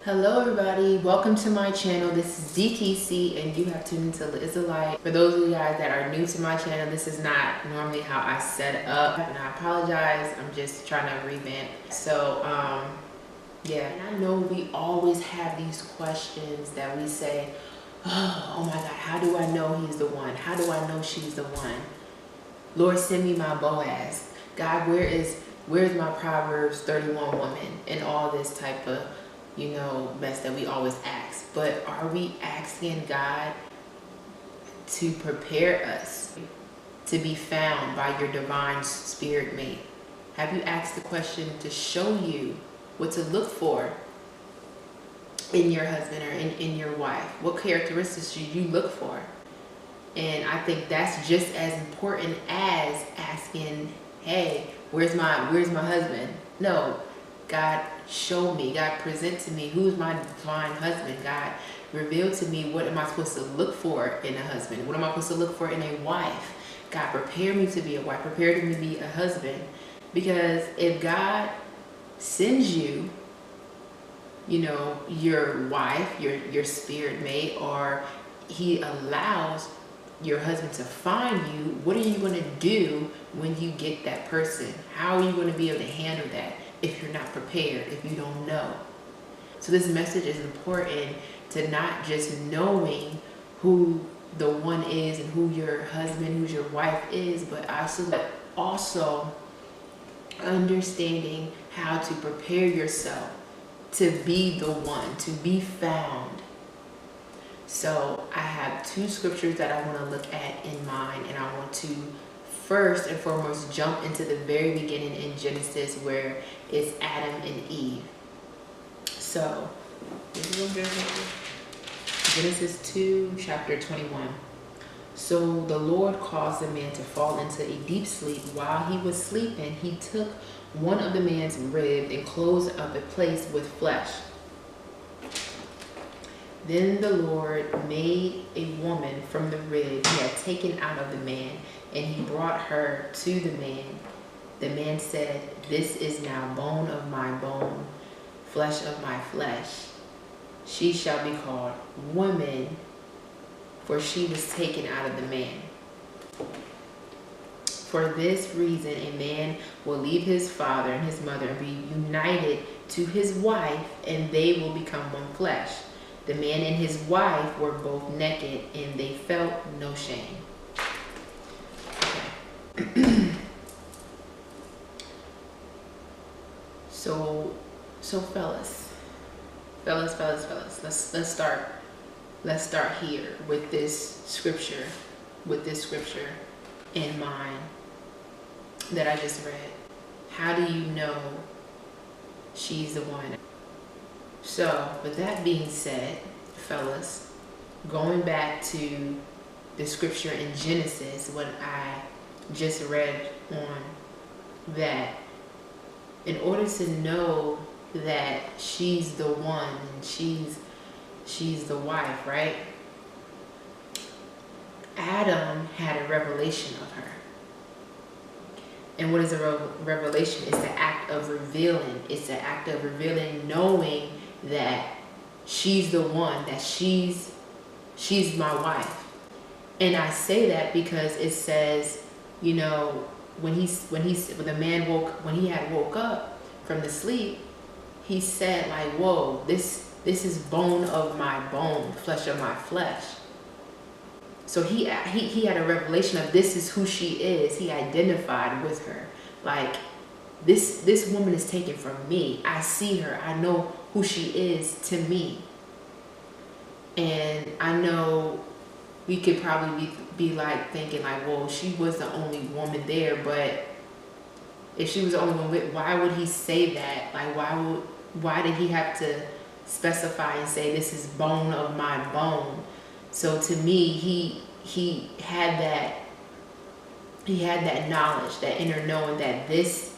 Hello everybody, welcome to my channel. This is DeeKeesee and you have tuned into Liz the Light. For those of you guys that are new to my channel, this is not normally how I set it up and I apologize. I'm just trying to revamp. So yeah, and I know we always have these questions that we say, oh my God, how do I know he's the one? How do I know she's the one? Lord, send me my Boaz. God, where's my Proverbs 31 woman and all this type of mess that we always ask. But are we asking God to prepare us to be found by your divine spirit mate? Have you asked the question to show you what to look for in your husband or in your wife? What characteristics should you look for? And I think that's just as important as asking, hey, where's my husband? No. God, show me. God, present to me who's my divine husband. God, reveal to me what am I supposed to look for in a husband? What am I supposed to look for in a wife? God, prepare me to be a wife. Prepare me to be a husband. Because if God sends you, your wife, your spirit mate, or he allows your husband to find you, what are you going to do when you get that person? How are you going to be able to handle that if you're not prepared, if you don't know? So this message is important to not just knowing who the one is and who your husband, who your wife is, but also understanding how to prepare yourself to be the one, to be found. So I have two scriptures that I want to look at in mind, and I want to first and foremost jump into the very beginning in Genesis where it's Adam and Eve. So Genesis 2, chapter 21. So the Lord caused the man to fall into a deep sleep. While he was sleeping, he took one of the man's ribs and closed up a place with flesh. Then the Lord made a woman from the rib he had taken out of the man, and he brought her to the man. The man said, "This is now bone of my bone, flesh of my flesh. She shall be called woman, for she was taken out of the man. For this reason, a man will leave his father and his mother and be united to his wife, and they will become one flesh. The man and his wife were both naked, and they felt no shame." Okay. So fellas, let's start here with this scripture in mind that I just read. How do you know she's the one? So with that being said, fellas, going back to the scripture in Genesis, what I just read on, that in order to know that she's the one and she's the wife, right? Adam had a revelation of her. And what is a revelation? It's the act of revealing. It's the act of revealing, knowing that she's the one, that she's my wife. And I say that because it says, when the man woke up from the sleep, he said, like, whoa, this is bone of my bone, flesh of my flesh. So he had a revelation of this is who she is. He identified with her. Like, this woman is taken from me. I see her. I know who she is to me. And I know we could probably be like thinking like, well, she was the only woman there, but if she was the only one, why would he say that? Like, why did he have to specify and say this is bone of my bone? So to me, he had that knowledge, that inner knowing that this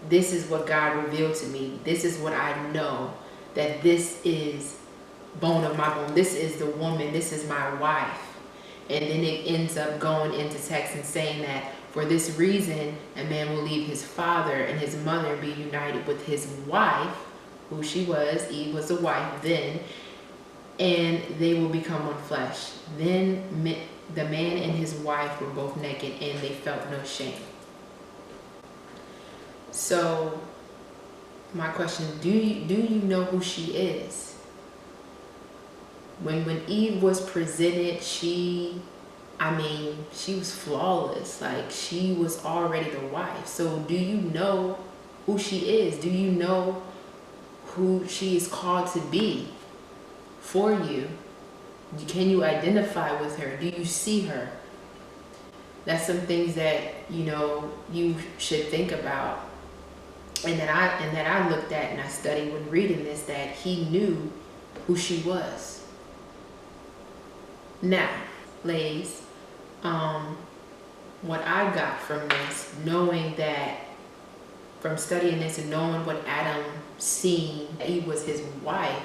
is what God revealed to me. This is what I know, that this is bone of my bone. This is the woman. This is my wife. And then it ends up going into text and saying that for this reason, a man will leave his father and his mother and be united with his wife, who she was. Eve was the wife then. And they will become one flesh. Then the man and his wife were both naked and they felt no shame. So my question, do you know who she is? When Eve was presented, she was flawless. Like, she was already the wife. So do you know who she is? Do you know who she is called to be for you? Can you identify with her? Do you see her? That's some things that, you know, you should think about. And that I looked at and I studied when reading this, that he knew who she was. Now, ladies, what I got from this, knowing that, from studying this and knowing what Adam seen, Eve was his wife,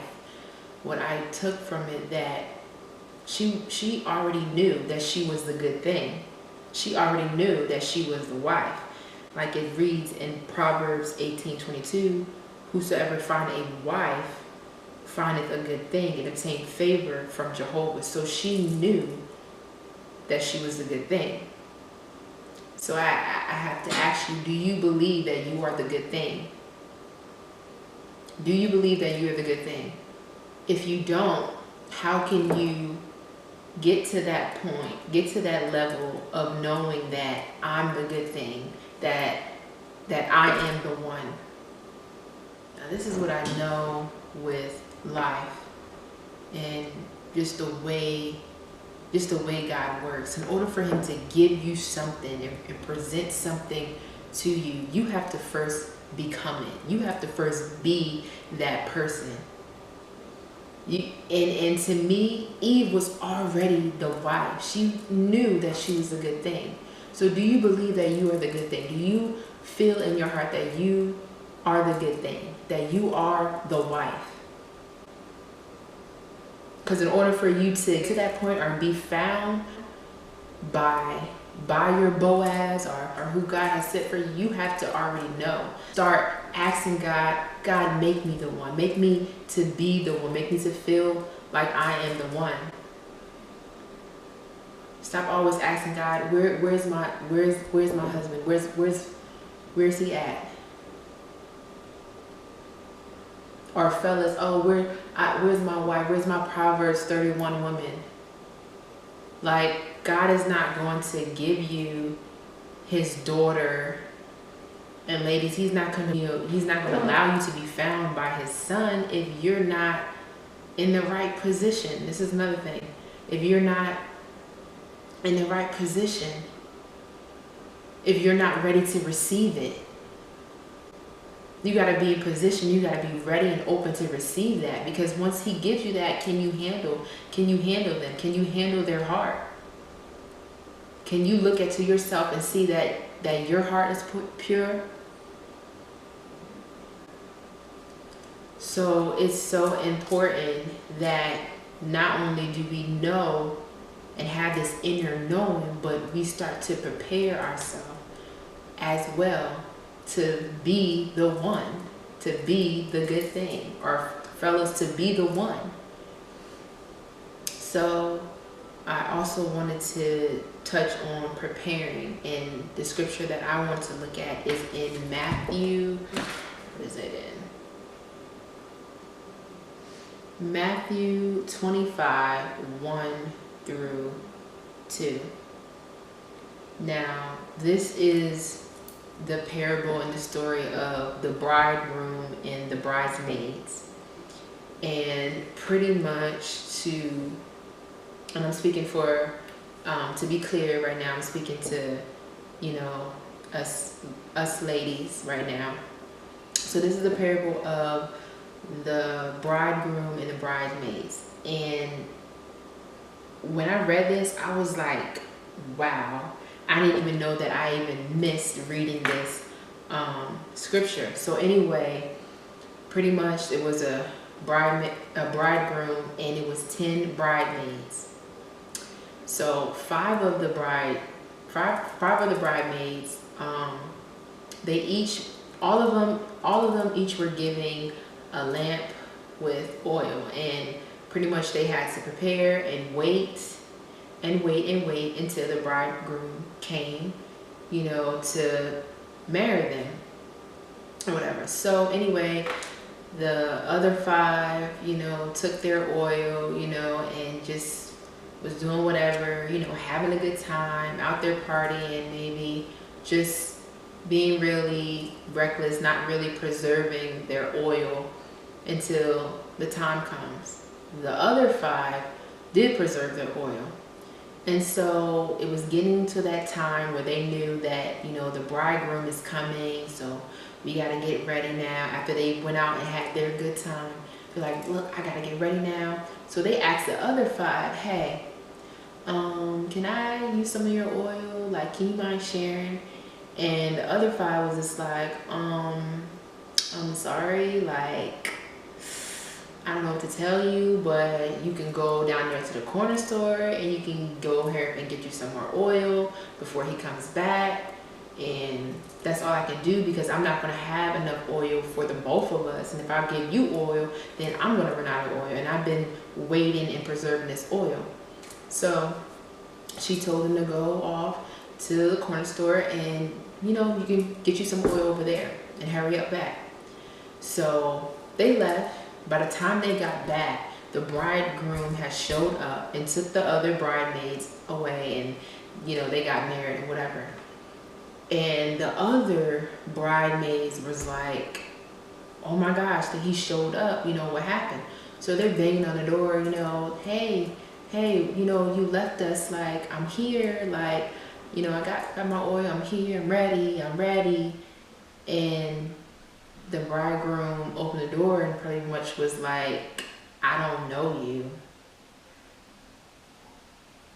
what I took from it, that she already knew that she was the good thing. She already knew that she was the wife. Like it reads in Proverbs 18:22, whosoever find a wife findeth a good thing and obtain favor from Jehovah. So she knew that she was the good thing. So I have to ask you, do you believe that you are the good thing? Do you believe that you are the good thing? If you don't, how can you get to that point, get to that level of knowing that I'm the good thing, that I am the one? Now, this is what I know with life and just the way God works. In order for him to give you something and present something to you, you have to first become it. You have to first be that person. And to me, Eve was already the wife. She knew that she was a good thing. So do you believe that you are the good thing? Do you feel in your heart that you are the good thing? That you are the wife? Because in order for you to get to that point or be found by your Boaz or who God has set for you, you have to already know. Start asking God, God, make me the one. Make me to be the one. Make me to feel like I am the one. Stop always asking God, where's my husband? Where's he at? Or fellas, oh, where's my wife? Where's my Proverbs 31 woman? Like, God is not going to give you his daughter. And ladies, he's not going to allow you to be found by his son if you're not in the right position. This is another thing. If you're not in the right position, if you're not ready to receive it, you got to be in position. You got to be ready and open to receive that. Because once he gives you that, can you handle them? Can you handle their heart? Can you look into yourself and see that your heart is pure? So it's so important that not only do we know and have this inner knowing, but we start to prepare ourselves as well to be the one, to be the good thing, or fellas, to be the one. So I also wanted to touch on preparing, and the scripture that I want to look at is in Matthew. What is it in? Matthew 25, 1 through 2. Now, this is the parable and the story of the bridegroom and the bridesmaids. And pretty much and I'm speaking for, to be clear right now, I'm speaking to, you know, us ladies right now. So this is the parable of the bridegroom and the bridesmaids. And when I read this, I was like, wow, I didn't even know that I even missed reading this scripture. So anyway, pretty much it was a bridegroom and it was 10 bridesmaids. So five of the bridesmaids, all of them each were giving a lamp with oil, and pretty much they had to prepare and wait and wait and wait until the bridegroom came, you know, to marry them or whatever. So anyway, the other 5, you know, took their oil, you know, and just was doing whatever, you know, having a good time, out there partying, maybe just being really reckless, not really preserving their oil until the time comes. The other 5 did preserve their oil. And so it was getting to that time where they knew that, you know, the bridegroom is coming, so we got to get ready now. After they went out and had their good time, they're like, look, I got to get ready now. So they asked the other 5, hey, can I use some of your oil? Like, can you mind sharing? And the other 5 was just like, I'm sorry, like, I don't know what to tell you, but you can go down there to the corner store and you can go here and get you some more oil before he comes back. And that's all I can do, because I'm not going to have enough oil for the both of us. And if I give you oil, then I'm going to run out of oil. And I've been waiting and preserving this oil. So she told him to go off to the corner store and, you know, you can get you some oil over there and hurry up back. So they left. By the time they got back, the bridegroom had showed up and took the other bridesmaids away, and, you know, they got married and whatever. And the other bridesmaids was like, oh my gosh, that he showed up, you know, what happened? So they're banging on the door, you know, hey, you know, you left us, like, I'm here, like, you know, I got my oil, I'm here, I'm ready. And the bridegroom opened the door and pretty much was like, I don't know you.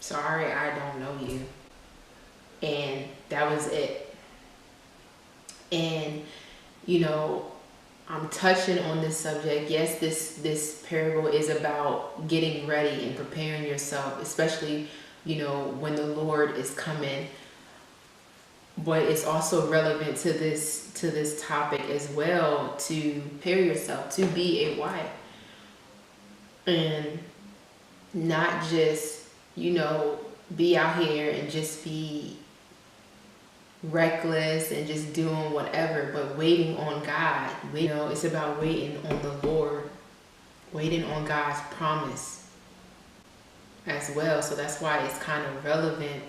Sorry, I don't know you. And that was it. And, you know, I'm touching on this subject. Yes, this parable is about getting ready and preparing yourself, especially, you know, when the Lord is coming. But it's also relevant to this topic as well, to prepare yourself to be a wife. And not just, you know, be out here and just be reckless and just doing whatever, but waiting on God. You know, it's about waiting on the Lord, waiting on God's promise as well. So that's why it's kind of relevant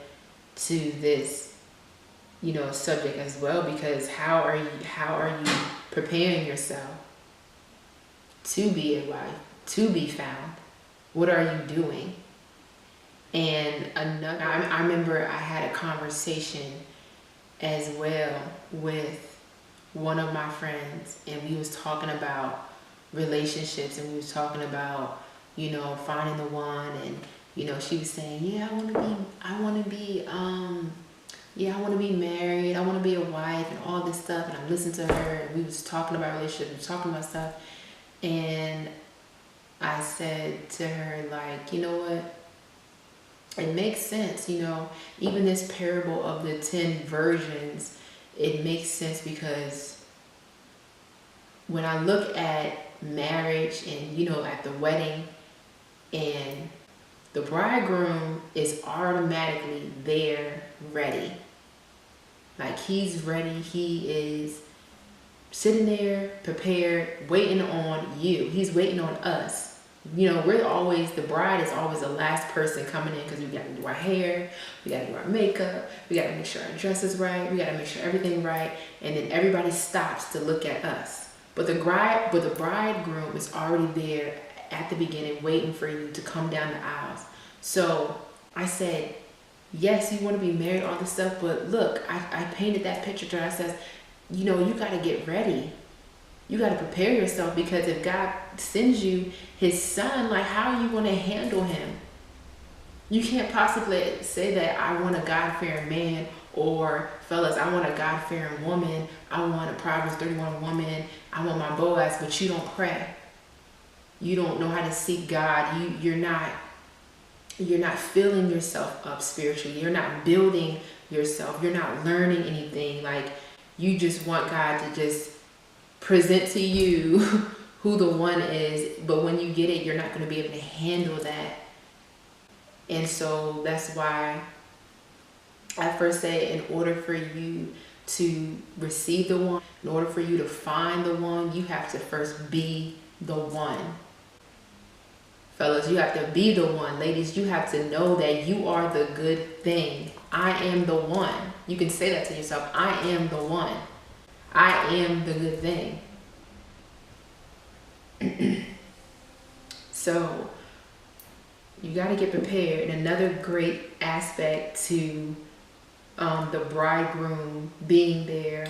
to this, you know, subject as well, because how are you preparing yourself to be a wife, to be found? What are you doing? And I remember I had a conversation as well with one of my friends, and we was talking about relationships, and we was talking about, you know, finding the one. And, you know, she was saying, yeah, I want to be married, I want to be a wife and all this stuff. And I'm listening to her, and we was talking about relationships, we was talking about stuff. And I said to her, like, you know what? It makes sense, you know, even this parable of the 10 virgins, it makes sense, because when I look at marriage and, you know, at the wedding, and the bridegroom is automatically there, ready. Like, he's ready, he is sitting there, prepared, waiting on you. He's waiting on us. You know, the bride is always the last person coming in, because we got to do our hair, we got to do our makeup, we got to make sure our dress is right, we got to make sure everything right, and then everybody stops to look at us. But the bridegroom is already there at the beginning, waiting for you to come down the aisles. So I said, yes, you want to be married, all this stuff, but look, I painted that picture to her. I said, you know, you got to get ready. You got to prepare yourself, because if God sends you his son, like, how are you going to handle him? You can't possibly say that I want a God-fearing man, or fellas, I want a God-fearing woman, I want a Proverbs 31 woman, I want my Boaz, but you don't pray. You don't know how to seek God. You're not filling yourself up spiritually. You're not building yourself. You're not learning anything. Like, you just want God to just present to you who the one is, but when you get it, you're not going to be able to handle that. And so that's why I first say, in order for you to receive the one, in order for you to find the one, you have to first be the one. Fellas, you have to be the one. Ladies, you have to know that you are the good thing. I am the one. You can say that to yourself. I am the one. I am the good thing. So you got to get prepared. And another great aspect to the bridegroom being there,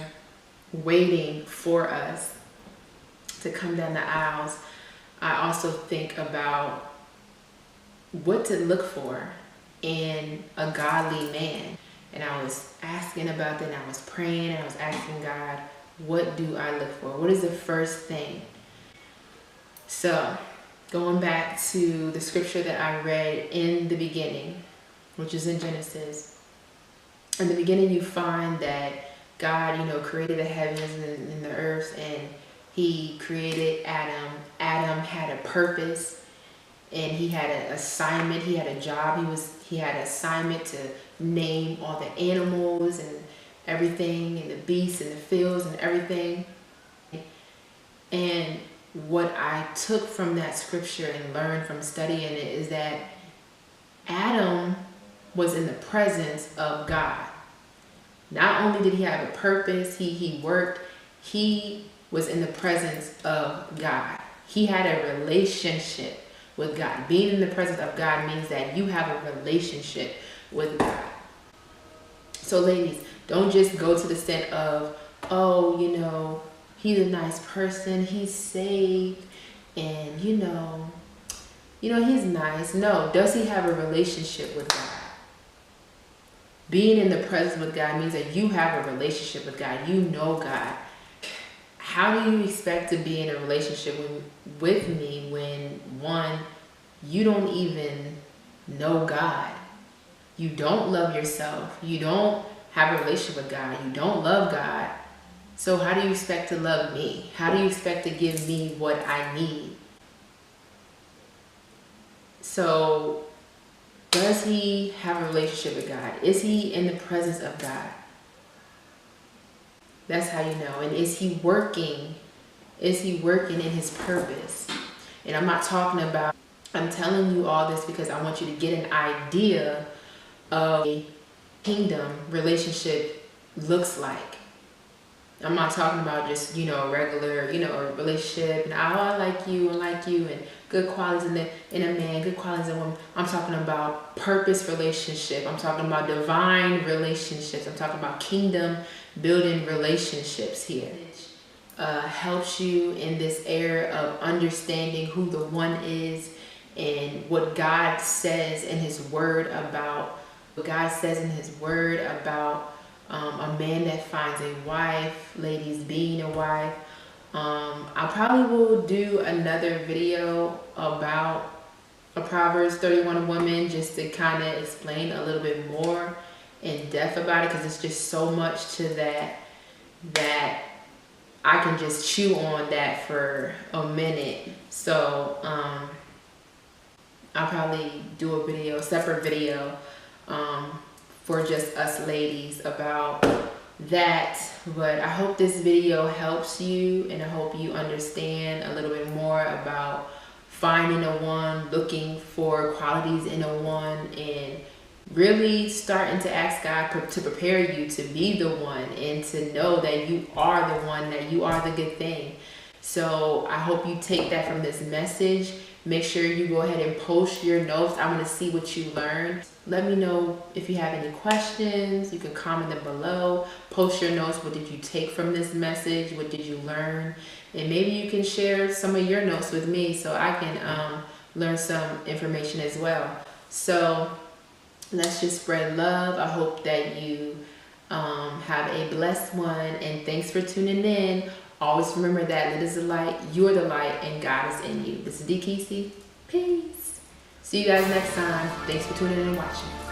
waiting for us to come down the aisles, I also think about what to look for in a godly man. And I was asking about that, and I was praying, and I was asking God, what do I look for? What is the first thing? So, going back to the scripture that I read in the beginning, which is in Genesis. In the beginning, you find that God, created the heavens and the earth, and he created Adam. Adam had a purpose, and he had an assignment. He had a job. He had an assignment to name all the animals and everything, and the beasts and the fields and everything. And what I took from that scripture and learned from studying it is that Adam was in the presence of God. Not only did he have a purpose, he worked, he was in the presence of God. He had a relationship with God. Being in the presence of God means that you have a relationship with God. So ladies, don't just go to the extent of, oh, he's a nice person, he's saved, and he's nice. No, does he have a relationship with God? Being in the presence with God means that you have a relationship with God. You know God. How do you expect to be in a relationship with me when, one, you don't even know God? You don't love yourself. You don't have a relationship with God. You don't love God. So how do you expect to love me? How do you expect to give me what I need? So does he have a relationship with God? Is he in the presence of God? That's how you know. And is he working? Is he working in his purpose? And I'm telling you all this because I want you to get an idea of a kingdom relationship looks like. I'm not talking about just, a regular, a relationship and I like you and good qualities in a man, good qualities in a woman. I'm talking about purpose relationship. I'm talking about divine relationships. I'm talking about kingdom building relationships here. Helps you in this area of understanding who the one is and what God says in his word about a man that finds a wife, ladies, being a wife. I probably will do another video about a Proverbs 31 woman just to kind of explain a little bit more in depth about it, because it's just so much to that I can just chew on that for a minute. So I'll probably do a separate video for just us ladies about that. But I hope this video helps you, and I hope you understand a little bit more about finding a one, looking for qualities in a one, and really starting to ask God to prepare you to be the one and to know that you are the one, that you are the good thing. So I hope you take that from this message. Make sure you go ahead and post your notes. I want to see what you learned. Let me know if you have any questions. You can comment them below. Post your notes. What did you take from this message? What did you learn? And maybe you can share some of your notes with me so I can learn some information as well. So let's just spread love. I hope that you have a blessed one, and thanks for tuning in. Always remember that lit is the light, you're the light, and God is in you. This is DeeKeesee. Peace. See you guys next time. Thanks for tuning in and watching.